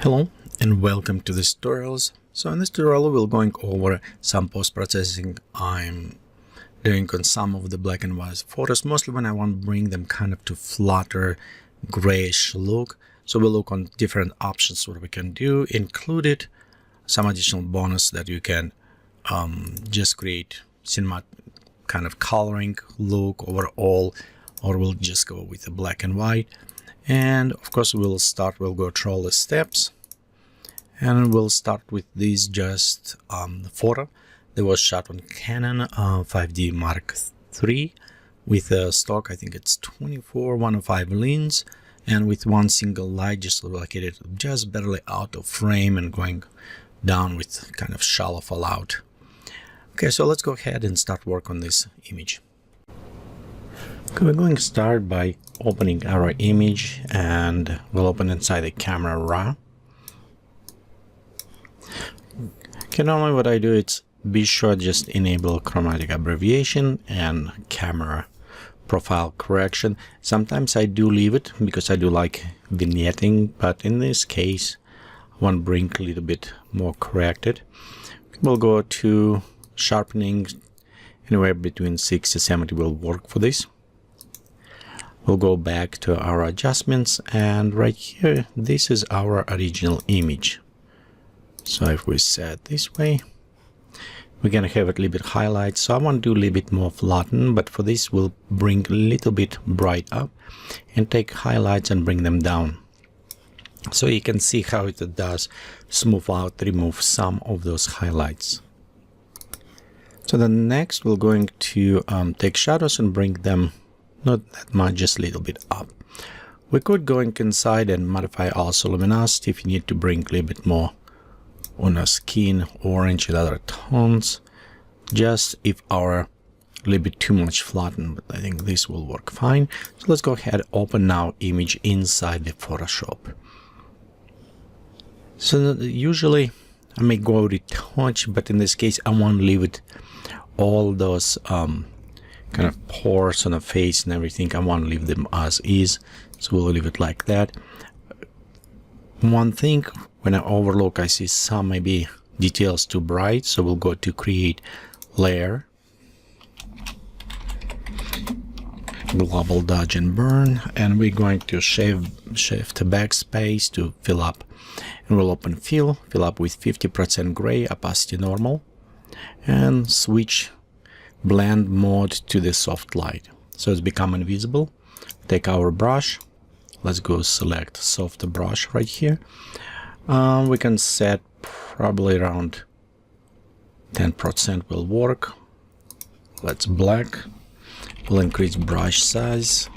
Hello and welcome to this tutorials. So in this tutorial we're going over some post-processing I'm doing on some of the black and white photos, mostly when I want to bring them kind of to flatter grayish look. So we'll look on different options what we can do, included some additional bonus that you can just create cinema kind of coloring look overall, or we'll just go with the black and white. And of course we'll go through all the steps, and we'll start with this just photo that was shot on Canon 5D Mark III with a stock, I think it's 24-105 lens, and with one single light just located just barely out of frame and going down with kind of shallow fallout. Okay, so let's go ahead and start work on this image. Okay, we're going to start by opening our image, and we'll open inside the camera raw. Okay, normally what I do is be sure just enable chromatic abbreviation and camera profile correction. Sometimes I do leave it because I do like vignetting, but in this case I want to bring a little bit more corrected. We'll go to sharpening, anywhere between 6 to 70 will work for this. We'll go back to our adjustments, and right here this is our original image. So if we set this way, we're gonna have a little bit highlight. So I want to do a little bit more flatten, but for this we'll bring a little bit bright up and take highlights and bring them down. So you can see how it does smooth out, remove some of those highlights. So then next we're going to take shadows and bring them not that much, just a little bit up. We could go inside and modify also luminosity if you need to bring a little bit more on a skin, orange and other tones, just if our a little bit too much flatten, but I think this will work fine. So let's go ahead, open now image inside the Photoshop. So usually I may go retouch, but in this case I want to leave it all those kind of pores on the face and everything. I want to leave them as is, so we'll leave it like that. One thing, when I overlook, I see some maybe details too bright, so we'll go to create layer, global dodge and burn, and we're going to shift backspace to fill up, and we'll open fill up with 50% gray, opacity normal, and switch blend mode to the soft light, so it's become invisible. Take our brush, let's go select soft brush right here. We can set probably around 10% will work. Let's black, we'll increase brush size,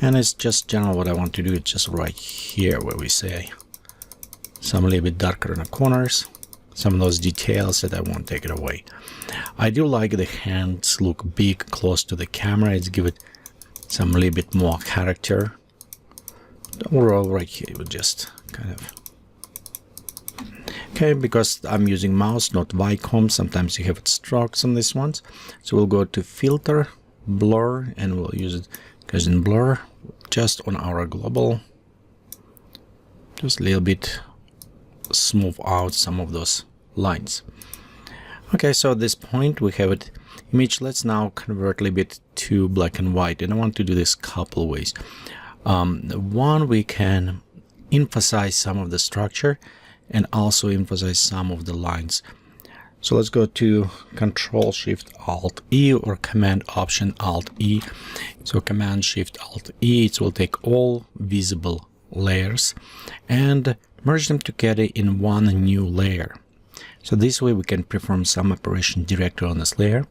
and it's just general what I want to do. It's just right here where we say some a little bit darker in the corners, some of those details that I won't take it away. I do like the hands look big close to the camera. It's give it some little bit more character. Overall right here it would just kind of okay, because I'm using mouse not Wacom, sometimes you have strokes on these ones. So we'll go to filter, blur, and we'll use it because in blur just on our global, just a little bit smooth out some of those lines. Okay, so at this point we have it image. Let's now convert a little bit to black and white, and I want to do this couple ways. One, we can emphasize some of the structure and also emphasize some of the lines. So let's go to Control Shift Alt E or Command Option Alt E. So Command Shift Alt E, it will take all visible layers and merge them together in one new layer. So this way we can perform some operation directly on this layer.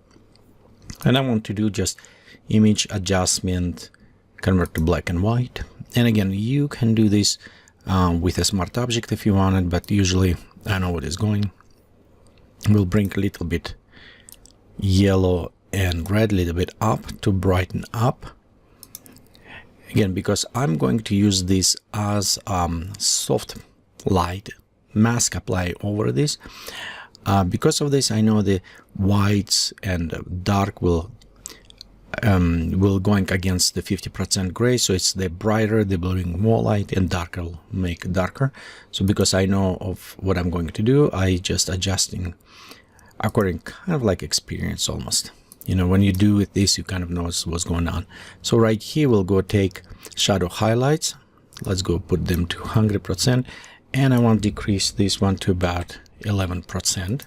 And I want to do just image adjustment, convert to black and white. And again, you can do this with a smart object if you wanted, but usually I know what is going. We'll bring a little bit yellow and red, a little bit up to brighten up. Again, because I'm going to use this as soft light mask apply over this. Because of this, I know the whites and dark will will going against the 50% gray, so it's the brighter they bring more light, and darker will make darker. So because I know of what I'm going to do, I just adjusting according kind of like experience almost. You know, when you do with this, you kind of know what's going on. So right here we'll go take shadow highlights. Let's go put them to 100%, and I want to decrease this one to about 11%.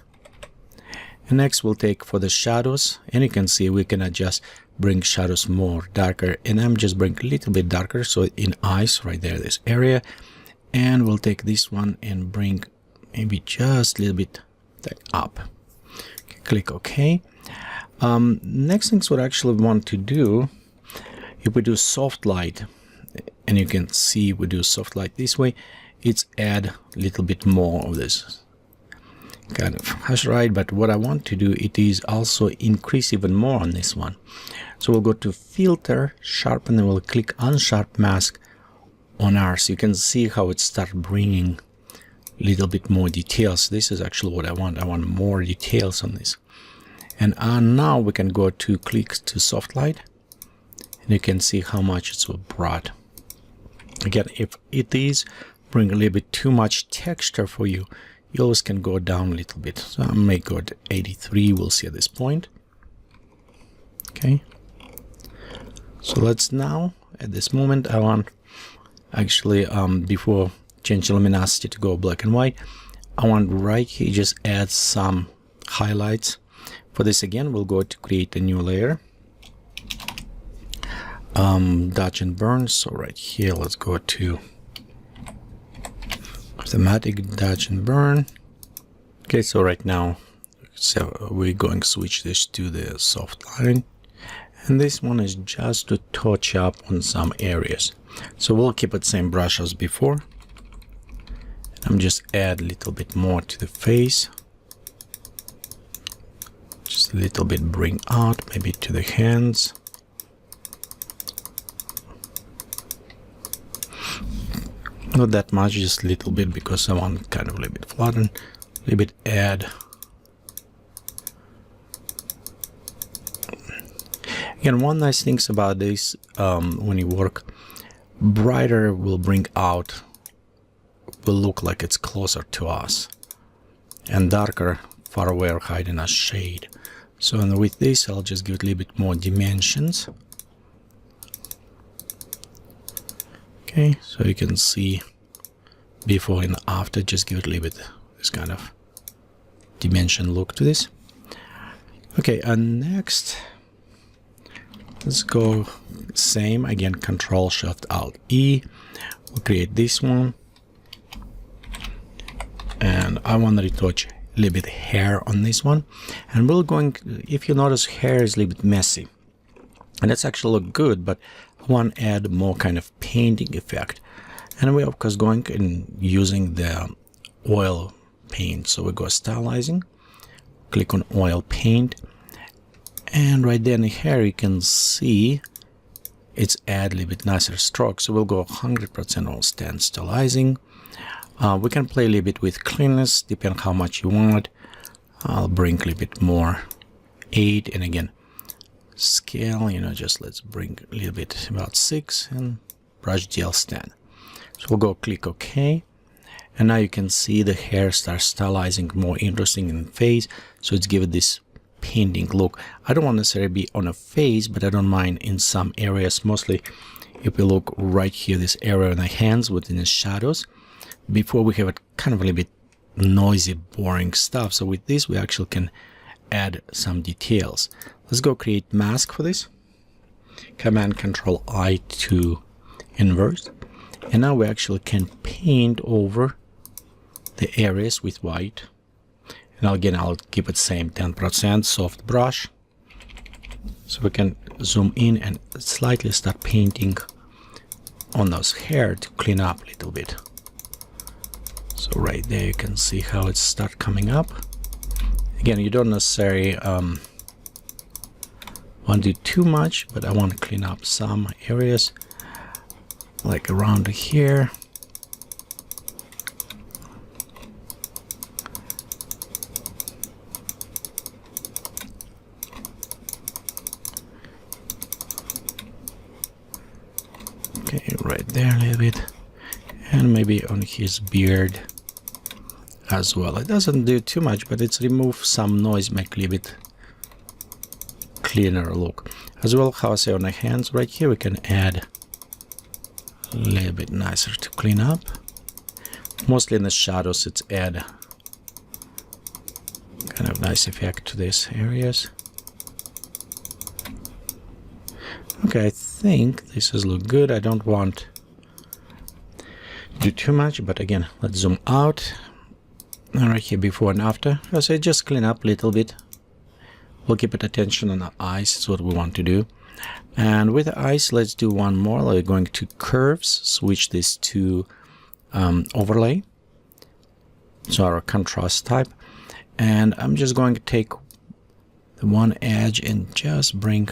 And next we'll take for the shadows, and you can see we can adjust, bring shadows more darker, and I'm just bring a little bit darker, so in eyes right there, this area. And we'll take this one and bring maybe just a little bit up. Okay, click OK. Next things what I actually want to do, if we do soft light, and you can see we do soft light this way, it's add a little bit more of this kind of hash right. But what I want to do, it is also increase even more on this one. So we'll go to filter, sharpen, and we'll click unsharp mask on ours. You can see how it start bringing a little bit more details. This is actually what I want. I want more details on this. And now we can go to click to soft light, and you can see how much it's brought. Again, if it is bring a little bit too much texture for you, you always can go down a little bit. So I may go to 83, we'll see at this point. Okay. So let's now, at this moment, I want actually, before change luminosity to go black and white, I want right here just add some highlights. For this again, we'll go to create a new layer. Dodge and burn. So right here, let's go to thematic, dodge and burn. Okay, so right now, so we're going to switch this to the soft line, and this one is just to touch up on some areas. So we'll keep it same brush as before. I'm just add a little bit more to the face, just a little bit bring out, maybe to the hands. Not that much, just a little bit, because I want kind of a little bit flatten, a little bit add. Again, one nice thing about this, when you work, brighter will bring out, will look like it's closer to us, and darker, far away, or hiding a shade. So with this, I'll just give it a little bit more dimensions. Okay, so you can see before and after, just give it a little bit this kind of dimension look to this. Okay, and next, let's go same again, Control Shift Alt E. We'll create this one, and I want to retouch a little bit hair on this one. And we're going, if you notice, hair is a little bit messy, and it's actually look good, but I want to add more kind of painting effect. And we're of course going and using the oil paint. So we go Stylizing, click on oil paint, and right there in the hair you can see it's add a little bit nicer stroke. So we'll go 100% all stand Stylizing. We can play a little bit with cleanness, depending how much you want. I'll bring a little bit more 8, and again scale, you know, just let's bring a little bit about 6, and brush gel stand. So we'll go click OK, and now you can see the hair starts stylizing more interesting in face, so it's given this painting look. I don't want necessarily be on a face, but I don't mind in some areas. Mostly if we look right here, this area in the hands within the shadows, before we have it kind of a little bit noisy, boring stuff. So with this we actually can add some details. Let's go create mask for this. Command Control I to inverse. And now we actually can paint over the areas with white. And again, I'll keep it same 10% soft brush. So we can zoom in and slightly start painting on those hair to clean up a little bit. So right there you can see how it start coming up. Again, you don't necessarily want to do too much, but I want to clean up some areas like around here. right there a little bit, and maybe on his beard as well. It doesn't do too much, but it's remove some noise, make a little bit cleaner look. As well, how I say on the hands right here, we can add a little bit nicer to clean up. Mostly in the shadows, it's add kind of nice effect to these areas. Okay, I think this is look good. I don't want to do too much, but again, let's zoom out. Right here, before and after. I say just clean up a little bit. We'll keep it attention on the eyes. That's what we want to do. And with the eyes, let's do one more. We're going to curves, switch this to overlay, so our contrast type. And I'm just going to take the one edge and just bring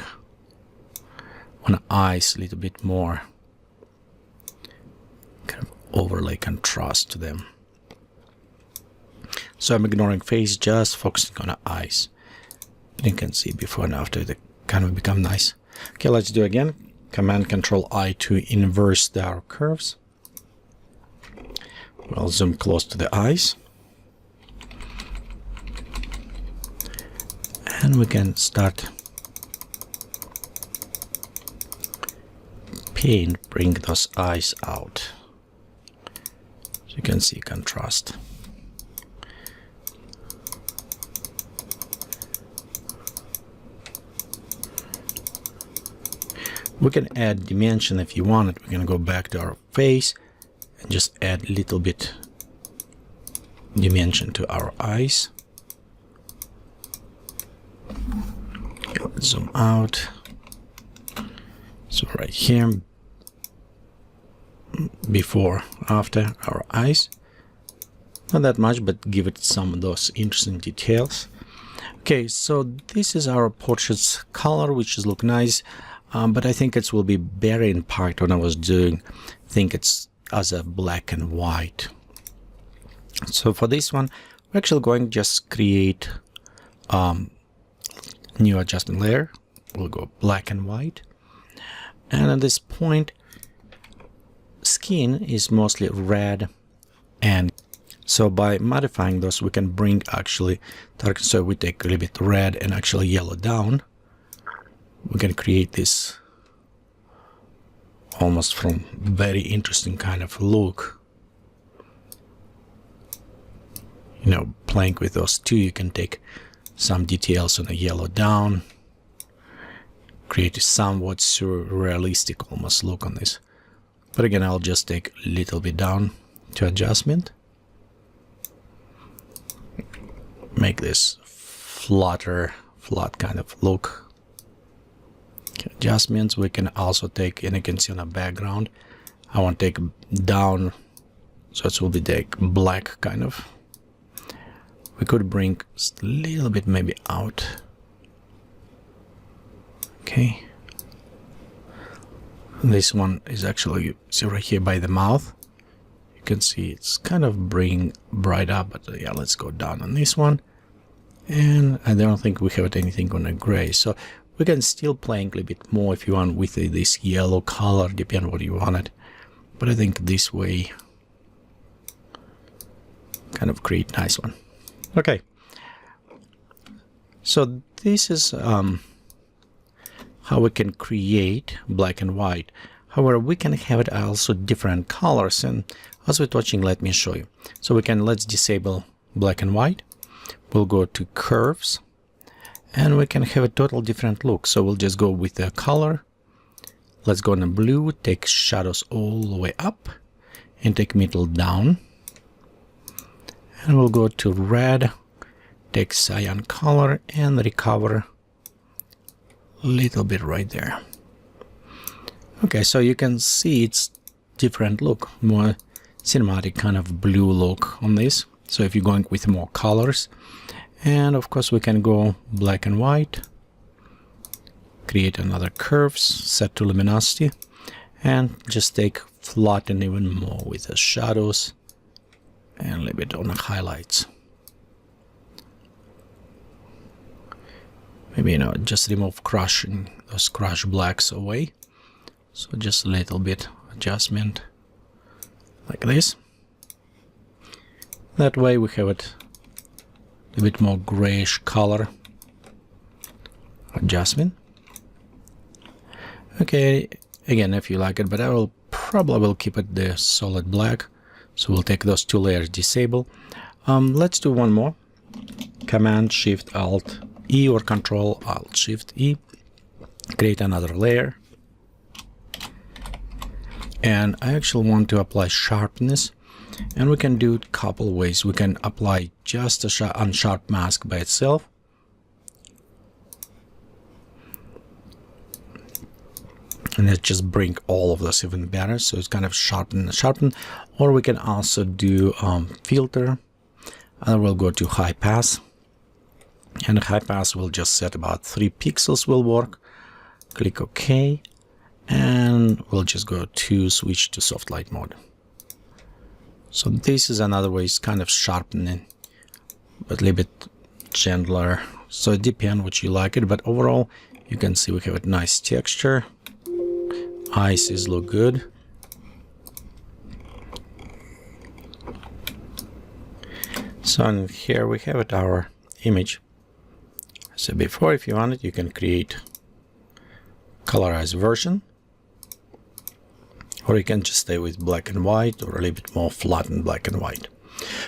on eyes a little bit more kind of overlay contrast to them. So I'm ignoring face, just focusing on the eyes. You can see before and after they kind of become nice. Okay, let's do again. Command Control I to inverse our curves. We'll zoom close to the eyes. And we can start paint, bring those eyes out. So you can see contrast. We can add dimension if you want it. We can go back to our face and just add a little bit dimension to our eyes. Okay, let's zoom out. So right here, before, after our eyes. Not that much, but give it some of those interesting details. Okay, so this is our portrait's color, which is look nice. But I think it will be better in part when I was doing, I think it's as a black and white. So for this one, we're actually going to just create new adjustment layer. We'll go black and white. And at this point, skin is mostly red. And so by modifying those, we can bring actually dark. So we take a little bit red and actually yellow down. We can create this almost from very interesting kind of look. You know, playing with those two, you can take some details on the yellow down, create a somewhat surrealistic almost look on this. But again, I'll just take a little bit down to adjustment. Make this flat kind of look. Adjustments we can also take, and you can see on the background I want to take down, so it will be like black kind of. We could bring just a little bit maybe out. Okay, this one is actually, see right here by the mouth, you can see it's kind of bring bright up, but yeah, let's go down on this one. And I don't think we have anything on the gray, so we can still play a little bit more if you want with this yellow color, depending on what you want it. But I think this way kind of create nice one. Okay, so this is how we can create black and white. However, we can have it also different colors, and as we're touching, let me show you. So we can, let's disable black and white. We'll go to curves. And we can have a total different look. So we'll just go with the color. Let's go in the blue, take shadows all the way up and take middle down. And we'll go to red, take cyan color and recover a little bit right there. Okay, so you can see it's different look, more cinematic kind of blue look on this. So if you're going with more colors, and of course we can go black and white, create another curves, set to luminosity, and just take flatten even more with the shadows and a little bit on the highlights. Maybe, you know, just remove crushing those crush blacks away. So just a little bit adjustment like this. That way we have it a bit more grayish color adjustment. Okay, again, if you like it, but I will probably keep it the solid black. So we'll take those two layers, disable. Let's do one more. Command Shift Alt E or Control Alt Shift E. Create another layer. And I actually want to apply sharpness. And we can do it a couple ways. We can apply just a unsharp mask by itself. And let's just bring all of this even better. So it's kind of sharpen. Or we can also do filter. And we'll go to high pass. And high pass will just set about 3 pixels will work. Click OK. And we'll just go to switch to soft light mode. So this is another way, it's kind of sharpening, but a little bit gentler. So it depends what you like it, but overall you can see we have a nice texture. Eyes look good. So in here we have it, our image. So before, if you want it, you can create colorized version, or you can just stay with black and white, or a little bit more flattened black and white.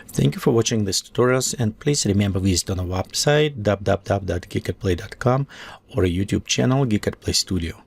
Thank you for watching these tutorials, and please remember visit on our website www.geekatplay.com or a YouTube channel Geekatplay Studio.